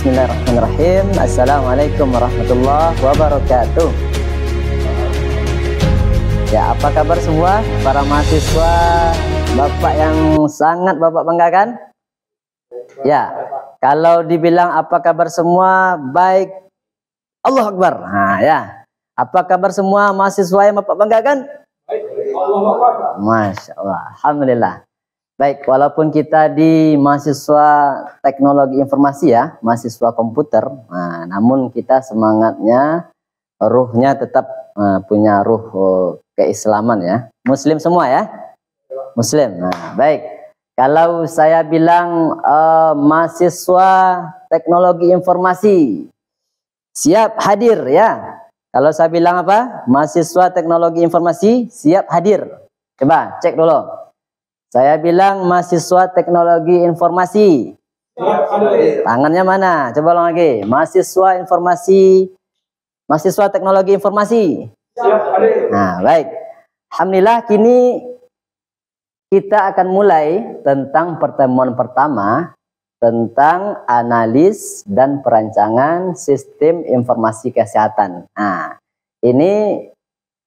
Bismillahirrahmanirrahim. Assalamualaikum warahmatullahi wabarakatuh. Ya, apa kabar semua para mahasiswa Bapak yang sangat Bapak banggakan? Ya, kalau dibilang apa kabar semua, baik, Allahu Akbar. Nah, ya. Apa kabar semua mahasiswa yang Bapak banggakan? Allahu Akbar. Masya Allah, alhamdulillah. Baik, walaupun kita di mahasiswa teknologi informasi ya, mahasiswa komputer, nah, namun kita semangatnya, ruhnya tetap punya ruh keislaman ya. Muslim semua ya? Muslim. Nah, baik. Kalau saya bilang mahasiswa teknologi informasi, siap hadir ya. Kalau saya bilang apa? Mahasiswa teknologi informasi, siap hadir. Coba cek dulu. Saya bilang mahasiswa teknologi informasi. Tangannya mana? Coba ulang lagi. Mahasiswa informasi, mahasiswa teknologi informasi. Nah, baik. Alhamdulillah, kini kita akan mulai tentang pertemuan pertama tentang analis dan perancangan sistem informasi kesehatan. Nah, ini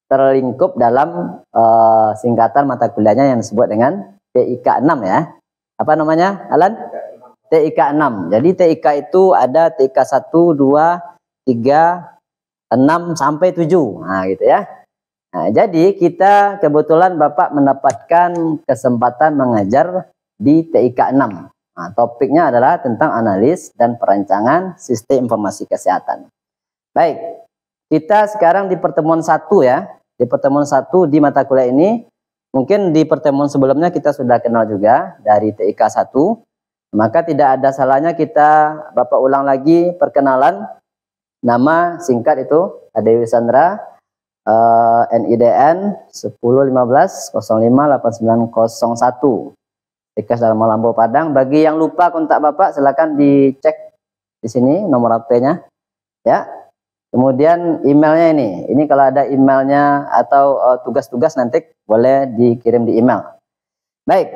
terlingkup dalam singkatan mata kuliahnya yang disebut dengan TIK 6 ya. Apa namanya, Alan? TIK 6. Jadi TIK itu ada TIK 1, 2, 3, 6 sampai 7. Nah, gitu ya. Nah, jadi kita kebetulan Bapak mendapatkan kesempatan mengajar di TIK 6. Nah, topiknya adalah tentang analis dan perancangan sistem informasi kesehatan. Baik, kita sekarang di pertemuan 1 ya. Di pertemuan 1 di mata kuliah ini, mungkin di pertemuan sebelumnya kita sudah kenal juga dari TIK 1. Maka tidak ada salahnya kita Bapak ulang lagi perkenalan. Nama singkat itu Dewi Sandra, NIDN 1015058901. TIK Dharma Lampau Padang. Bagi yang lupa kontak Bapak, silakan dicek di sini nomor HP-nya ya. Kemudian emailnya ini kalau ada emailnya atau tugas-tugas nanti boleh dikirim di email. Baik,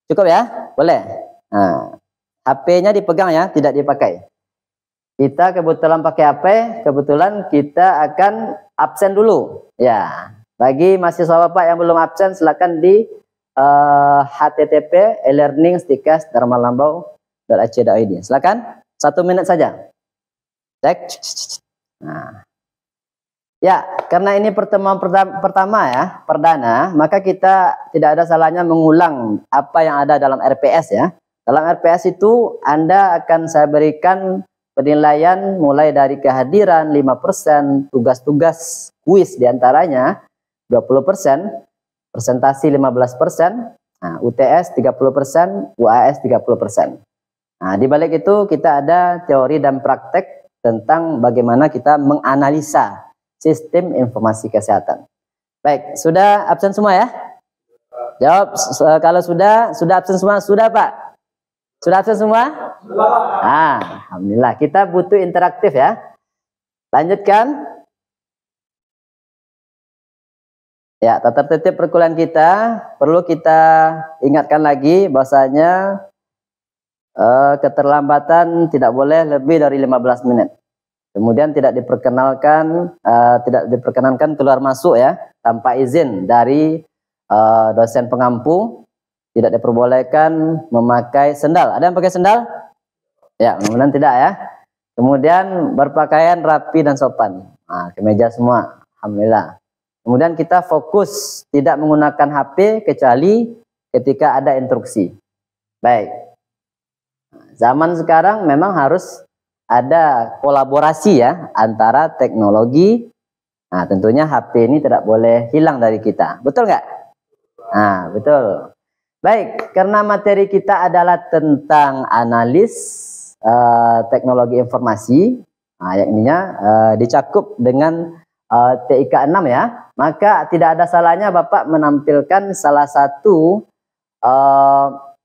cukup ya, boleh. Nah, HP-nya dipegang ya, tidak dipakai. Kita kebetulan pakai HP, kebetulan kita akan absen dulu. Ya, bagi mahasiswa Bapak yang belum absen, silakan di http e-learning-dharmalambau.ac.id. Silakan, 1 menit saja. Cek. Nah, ya, karena ini pertemuan pertama ya, perdana, maka kita tidak ada salahnya mengulang apa yang ada dalam RPS ya. Dalam RPS itu Anda akan saya berikan penilaian mulai dari kehadiran 5%, tugas-tugas kuis diantaranya 20%, presentasi 15%, nah, UTS 30%, UAS 30%. Nah, di balik itu kita ada teori dan praktek tentang bagaimana kita menganalisa sistem informasi kesehatan. Baik, sudah absen semua ya? Jawab kalau sudah absen semua. Sudah Pak? Sudah absen semua? Ah, alhamdulillah, kita butuh interaktif ya. Lanjutkan. Ya, tata tertib perkuliahan kita perlu kita ingatkan lagi bahwasanya keterlambatan tidak boleh lebih dari 15 menit. Kemudian tidak diperkenankan keluar masuk ya tanpa izin dari dosen pengampu. Tidak diperbolehkan memakai sendal. Ada yang pakai sendal? Ya, mudah-mudahan tidak ya. Kemudian berpakaian rapi dan sopan. Nah, kemeja semua. Alhamdulillah. Kemudian kita fokus tidak menggunakan HP kecuali ketika ada instruksi. Baik. Zaman sekarang memang harus ada kolaborasi ya antara teknologi. Nah, tentunya HP ini tidak boleh hilang dari kita. Betul nggak? Nah, betul. Baik, karena materi kita adalah tentang analis teknologi informasi. Nah, yang ininya dicakup dengan TIK 6 ya. Maka tidak ada salahnya Bapak menampilkan salah satu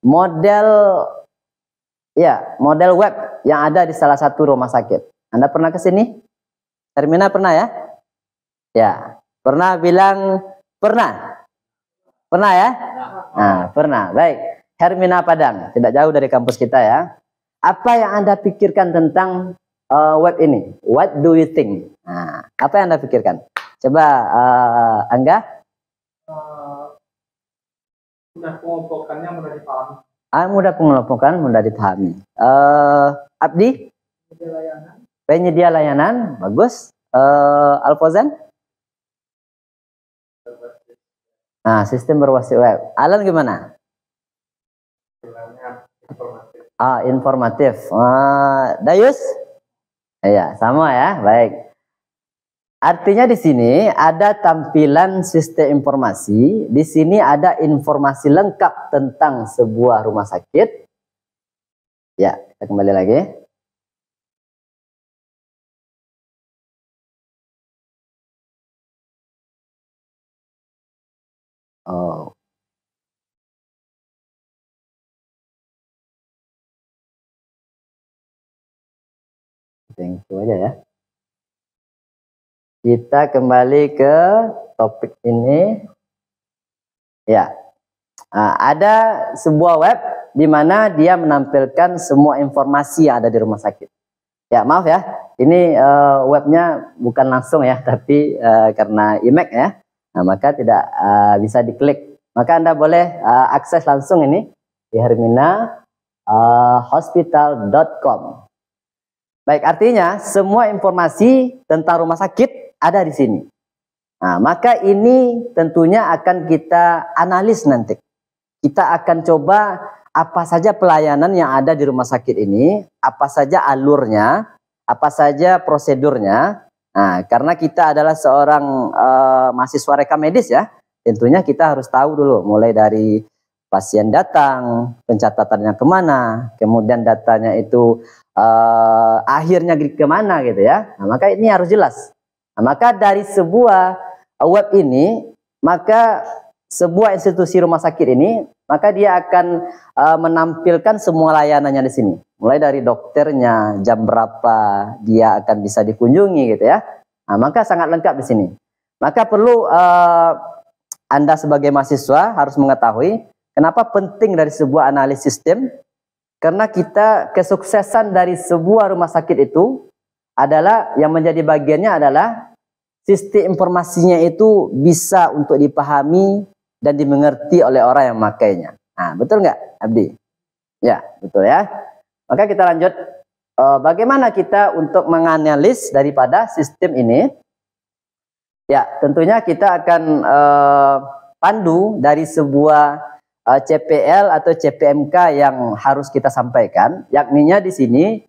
model web yang ada di salah satu rumah sakit. Anda pernah ke sini? Hermina pernah ya? Ya, pernah bilang pernah? Pernah ya? Nah, pernah. Baik, Hermina Padang, tidak jauh dari kampus kita ya. apa yang Anda pikirkan tentang web ini? What do you think? Nah, apa yang Anda pikirkan? Coba Angga. Mudah pengelompokannya mudah dipahami. Mudah pengelompokan, mudah dipahami. Abdi? Penyedia layanan, bagus. Alfozan? Nah, sistem berbasis web. Alan gimana? Informatif. Dayus? Iya, sama ya. Baik. Artinya di sini ada tampilan sistem informasi. Di sini ada informasi lengkap tentang sebuah rumah sakit. Ya, kita kembali lagi. Oh. Thank you aja ya. Kita kembali ke topik ini. Ya, ada sebuah web di mana dia menampilkan semua informasi yang ada di rumah sakit. Ya, maaf ya, ini webnya bukan langsung ya, tapi karena email ya, nah, maka tidak bisa diklik. Maka Anda boleh akses langsung ini di herminahospital.com. Baik, artinya semua informasi tentang rumah sakit ada di sini. Nah, maka ini tentunya akan kita analis nanti. Kita akan coba apa saja pelayanan yang ada di rumah sakit ini, apa saja alurnya, apa saja prosedurnya. Nah, karena kita adalah seorang mahasiswa rekam medis ya, tentunya kita harus tahu dulu mulai dari pasien datang, pencatatannya kemana, kemudian datanya itu akhirnya kemana gitu ya. Nah, maka ini harus jelas. Nah, maka dari sebuah web ini, maka sebuah institusi rumah sakit ini, maka dia akan menampilkan semua layanannya di sini. Mulai dari dokternya, jam berapa dia akan bisa dikunjungi gitu ya. Nah, maka sangat lengkap di sini. Maka perlu Anda sebagai mahasiswa harus mengetahui kenapa penting dari sebuah analisis sistem. Karena kesuksesan dari sebuah rumah sakit itu adalah yang menjadi bagiannya adalah sistem informasinya itu bisa untuk dipahami dan dimengerti oleh orang yang memakainya. Nah, betul nggak, Abdi? Ya, betul ya. Maka kita lanjut. Bagaimana kita untuk menganalisis daripada sistem ini? Ya, tentunya kita akan pandu dari sebuah CPL atau CPMK yang harus kita sampaikan, yakninya di sini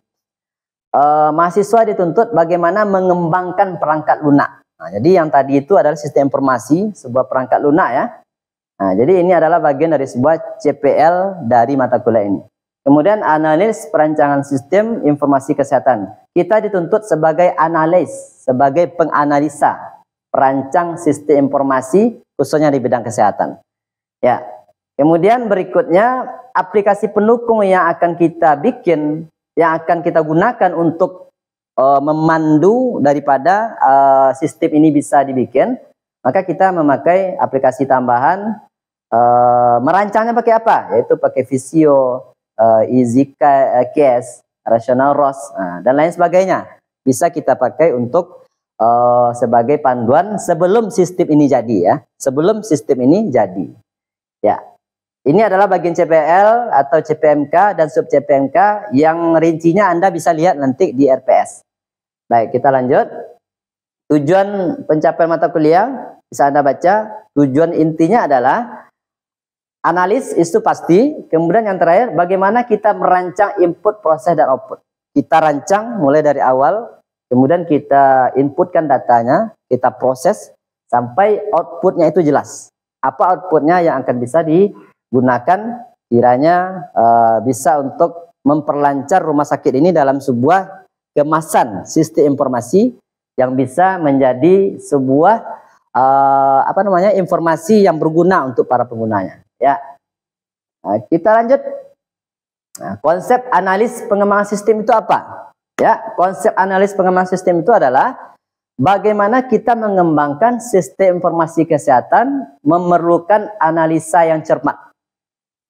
mahasiswa dituntut bagaimana mengembangkan perangkat lunak. Nah, jadi yang tadi itu adalah sistem informasi sebuah perangkat lunak ya. Nah, jadi ini adalah bagian dari sebuah CPL dari mata kuliah ini. Kemudian analis perancangan sistem informasi kesehatan. Kita dituntut sebagai analis, sebagai penganalisa perancang sistem informasi khususnya di bidang kesehatan. Ya. Kemudian berikutnya aplikasi pendukung yang akan kita bikin, yang akan kita gunakan untuk memandu daripada sistem ini bisa dibikin. Maka kita memakai aplikasi tambahan, merancangnya pakai apa? Yaitu pakai Visio, EasyCase, Rational ROS, dan lain sebagainya. Bisa kita pakai untuk sebagai panduan sebelum sistem ini jadi ya. Sebelum sistem ini jadi. Ya. Ini adalah bagian CPL atau CPMK dan sub CPMK yang rincinya Anda bisa lihat nanti di RPS. Baik, kita lanjut. Tujuan pencapaian mata kuliah bisa Anda baca. Tujuan intinya adalah analis itu pasti. Kemudian yang terakhir, bagaimana kita merancang input, proses, dan output. Kita rancang mulai dari awal, kemudian kita inputkan datanya, kita proses sampai outputnya itu jelas. Apa outputnya yang akan bisa digunakan kiranya bisa untuk memperlancar rumah sakit ini dalam sebuah kemasan sistem informasi yang bisa menjadi sebuah informasi yang berguna untuk para penggunanya. Ya, kita lanjut. Nah, konsep analis pengembangan sistem itu apa? Ya, konsep analis pengembangan sistem itu adalah bagaimana kita mengembangkan sistem informasi kesehatan memerlukan analisa yang cermat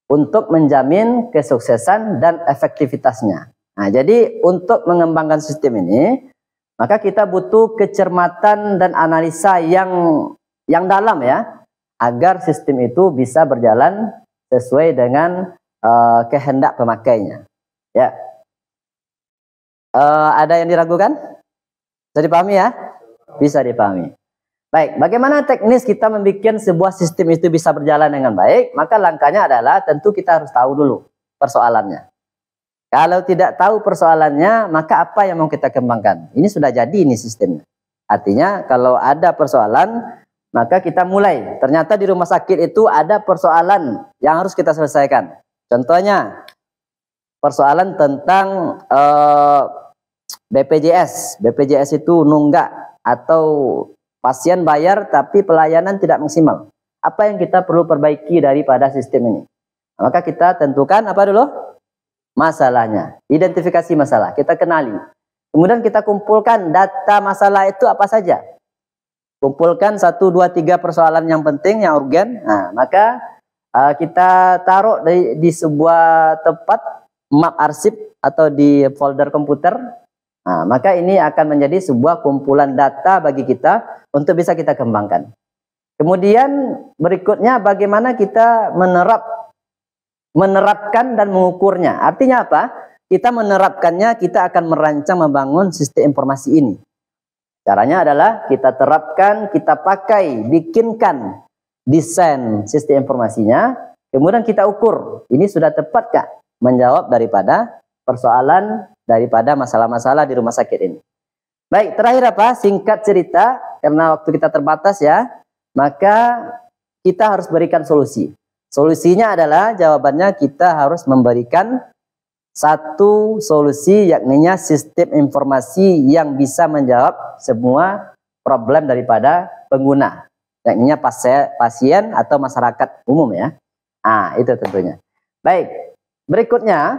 untuk menjamin kesuksesan dan efektivitasnya. Nah, jadi untuk mengembangkan sistem ini, maka kita butuh kecermatan dan analisa yang dalam ya, agar sistem itu bisa berjalan sesuai dengan kehendak pemakainya. Ya, ada yang diragukan? Bisa dipahami ya? Bisa dipahami. Baik, bagaimana teknis kita membuat sebuah sistem itu bisa berjalan dengan baik? Maka langkahnya adalah tentu kita harus tahu dulu persoalannya. Kalau tidak tahu persoalannya, maka apa yang mau kita kembangkan? Ini sudah jadi ini sistemnya. Artinya kalau ada persoalan, maka kita mulai. Ternyata di rumah sakit itu ada persoalan yang harus kita selesaikan. Contohnya, persoalan tentang BPJS. BPJS itu nunggak atau pasien bayar tapi pelayanan tidak maksimal. Apa yang kita perlu perbaiki daripada sistem ini? Maka kita tentukan apa dulu? Masalahnya, identifikasi masalah, kita kenali. Kemudian kita kumpulkan data masalah itu apa saja. Kumpulkan 1, 2, 3 persoalan yang penting, yang urgen. Nah, maka kita taruh di sebuah tempat, map arsip atau di folder komputer. Nah, maka ini akan menjadi sebuah kumpulan data bagi kita untuk bisa kita kembangkan. Kemudian berikutnya bagaimana kita menerapkan dan mengukurnya. Artinya apa? Kita menerapkannya, kita akan merancang membangun sistem informasi ini. Caranya adalah kita terapkan, kita pakai, bikinkan desain sistem informasinya, kemudian kita ukur. Ini sudah tepatkah menjawab daripada persoalan, daripada masalah-masalah di rumah sakit ini. Baik, terakhir apa? Singkat cerita, karena waktu kita terbatas ya, maka kita harus berikan solusi. Solusinya adalah jawabannya kita harus memberikan satu solusi, yakninya sistem informasi yang bisa menjawab semua problem daripada pengguna, yakninya pasien atau masyarakat umum ya. Nah, itu tentunya. Baik, berikutnya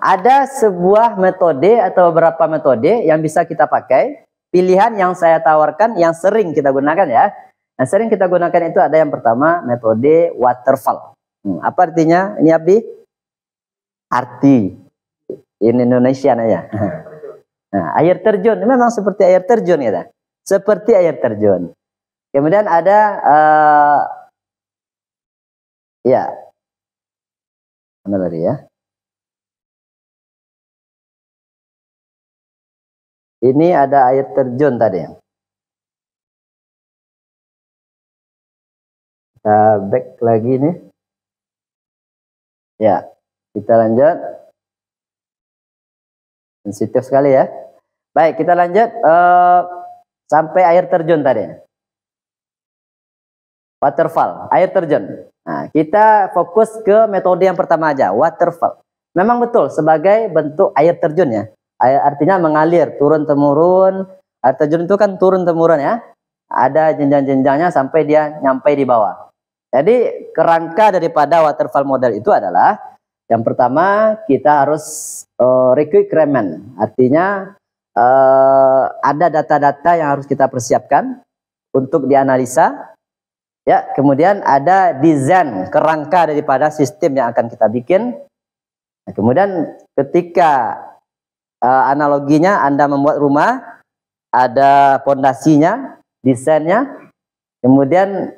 ada sebuah metode atau beberapa metode yang bisa kita pakai. Pilihan yang saya tawarkan yang sering kita gunakan ya. Yang sering kita gunakan itu ada yang pertama metode waterfall. Apa artinya? Ini Abdi? Arti in Indonesia ya. Nah, air terjun memang seperti air terjun ya. Seperti air terjun. Kemudian ada ya. Mana tadi ya? Ini ada air terjun tadi ya. Kita back lagi nih. Ya, kita lanjut. Sensitif sekali ya. Baik, kita lanjut sampai air terjun tadi. Waterfall, air terjun. Nah, kita fokus ke metode yang pertama aja, waterfall. Memang betul sebagai bentuk air terjun ya. Artinya mengalir turun-temurun. Air terjun itu kan turun-temurun ya. Ada jenjang-jenjangnya sampai dia nyampe di bawah. Jadi kerangka daripada waterfall model itu adalah yang pertama kita harus requirement. Artinya ada data-data yang harus kita persiapkan untuk dianalisa. Ya, kemudian ada desain kerangka daripada sistem yang akan kita bikin. Nah, kemudian ketika analoginya Anda membuat rumah, ada pondasinya, desainnya, kemudian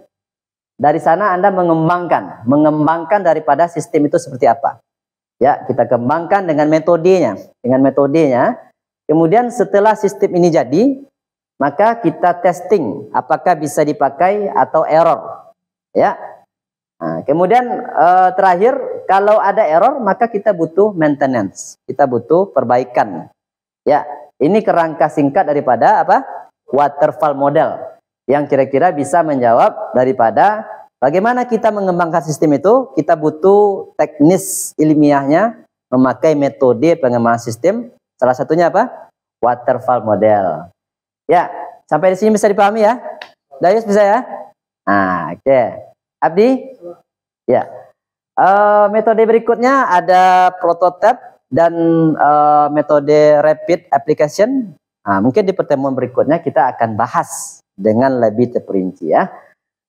dari sana Anda mengembangkan daripada sistem itu seperti apa. Ya, kita kembangkan dengan metodenya, Kemudian setelah sistem ini jadi, maka kita testing apakah bisa dipakai atau error. Ya. Nah, kemudian terakhir kalau ada error maka kita butuh maintenance, kita butuh perbaikan. Ya, ini kerangka singkat daripada apa? Waterfall model yang kira-kira bisa menjawab daripada bagaimana kita mengembangkan sistem itu. Kita butuh teknis ilmiahnya memakai metode pengembangan sistem. Salah satunya apa? Waterfall model. Ya, sampai di sini bisa dipahami ya? Dayus bisa ya? Nah, oke. Abdi? Ya. Metode berikutnya ada prototype dan metode rapid application. Nah, mungkin di pertemuan berikutnya kita akan bahas dengan lebih terperinci ya.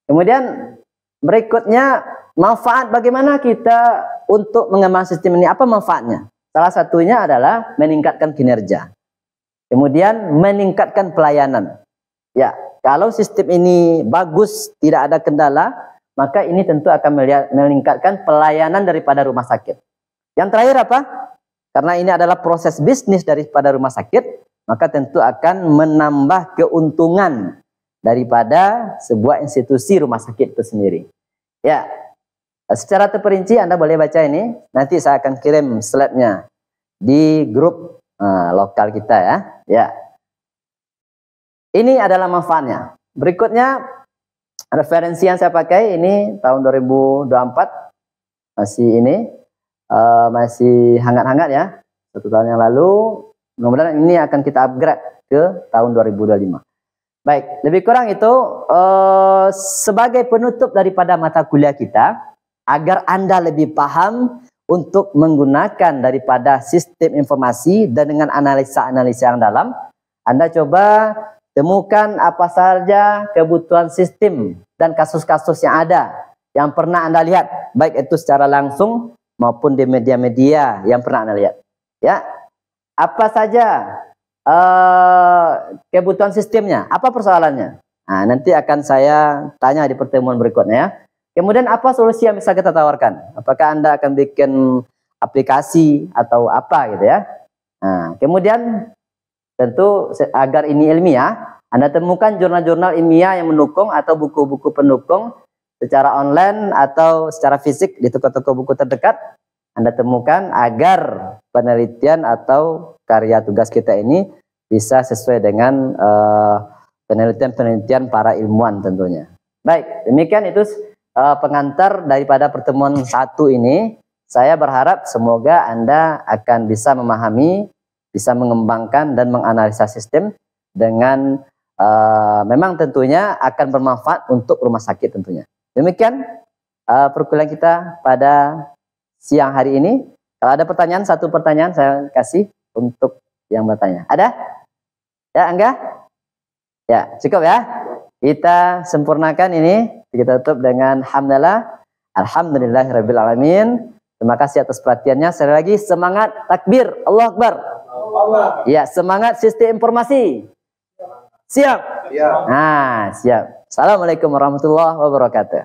Kemudian berikutnya manfaat bagaimana kita untuk mengembangkan sistem ini, apa manfaatnya? Salah satunya adalah meningkatkan kinerja. Kemudian meningkatkan pelayanan. Ya, kalau sistem ini bagus, tidak ada kendala, maka ini tentu akan meningkatkan pelayanan daripada rumah sakit. Yang terakhir apa? Karena ini adalah proses bisnis daripada rumah sakit, maka tentu akan menambah keuntungan daripada sebuah institusi rumah sakit itu sendiri. Ya, secara terperinci Anda boleh baca ini. Nanti saya akan kirim slide-nya di grup lokal kita ya. Ya, ini adalah manfaatnya. Berikutnya referensi yang saya pakai ini tahun 2024, masih ini masih hangat-hangat ya. 1 tahun yang lalu. Mudah-mudahan ini akan kita upgrade ke tahun 2025. Baik, lebih kurang itu sebagai penutup daripada mata kuliah kita, agar Anda lebih paham untuk menggunakan daripada sistem informasi dan dengan analisa-analisa yang dalam, Anda coba temukan apa saja kebutuhan sistem dan kasus-kasus yang ada, yang pernah Anda lihat, baik itu secara langsung maupun di media-media yang pernah Anda lihat. Ya, apa saja kebutuhan sistemnya, apa persoalannya? Nah, nanti akan saya tanya di pertemuan berikutnya ya. Kemudian apa solusi yang bisa kita tawarkan? Apakah Anda akan bikin aplikasi atau apa gitu ya? Nah, kemudian tentu agar ini ilmiah, Anda temukan jurnal-jurnal ilmiah yang mendukung atau buku-buku pendukung secara online atau secara fisik di toko-toko buku terdekat. Anda temukan agar penelitian atau karya tugas kita ini bisa sesuai dengan penelitian-penelitian para ilmuwan tentunya. Baik, demikian itu pengantar daripada pertemuan 1 ini. Saya berharap semoga Anda akan bisa memahami, bisa mengembangkan dan menganalisa sistem dengan memang tentunya akan bermanfaat untuk rumah sakit tentunya. Demikian perkuliahan kita pada siang hari ini. Kalau ada pertanyaan, 1 pertanyaan saya kasih untuk yang bertanya. Ada? Ya, Angga? Ya, cukup ya. Kita sempurnakan ini. Kita tutup dengan hamdalah. Alhamdulillahirabbil alamin. Terima kasih atas perhatiannya. Sekali lagi semangat takbir. Allahu Akbar. Ya, semangat sistem informasi. Siap? Siap. Nah, siap. Assalamualaikum warahmatullahi wabarakatuh.